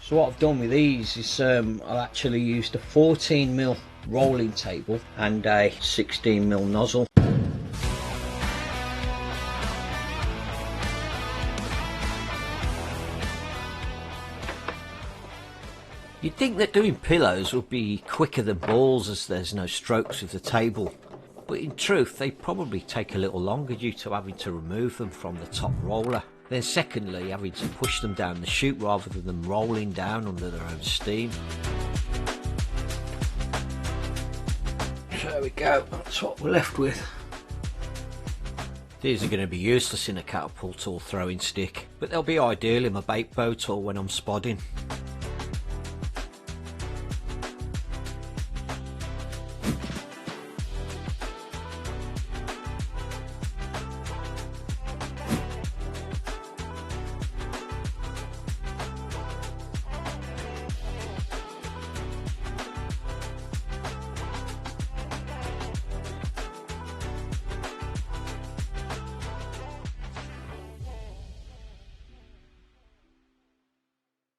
So what I've done with these is I've actually used a 14mm rolling table and a 16mm nozzle. You'd think that doing pillows would be quicker than balls as there's no strokes with the table, but in truth they probably take a little longer due to having to remove them from the top roller. Then secondly, having to push them down the chute rather than them rolling down under their own steam. So there we go, that's what we're left with. These are going to be useless in a catapult or throwing stick, but they'll be ideal in my bait boat or when I'm spodding.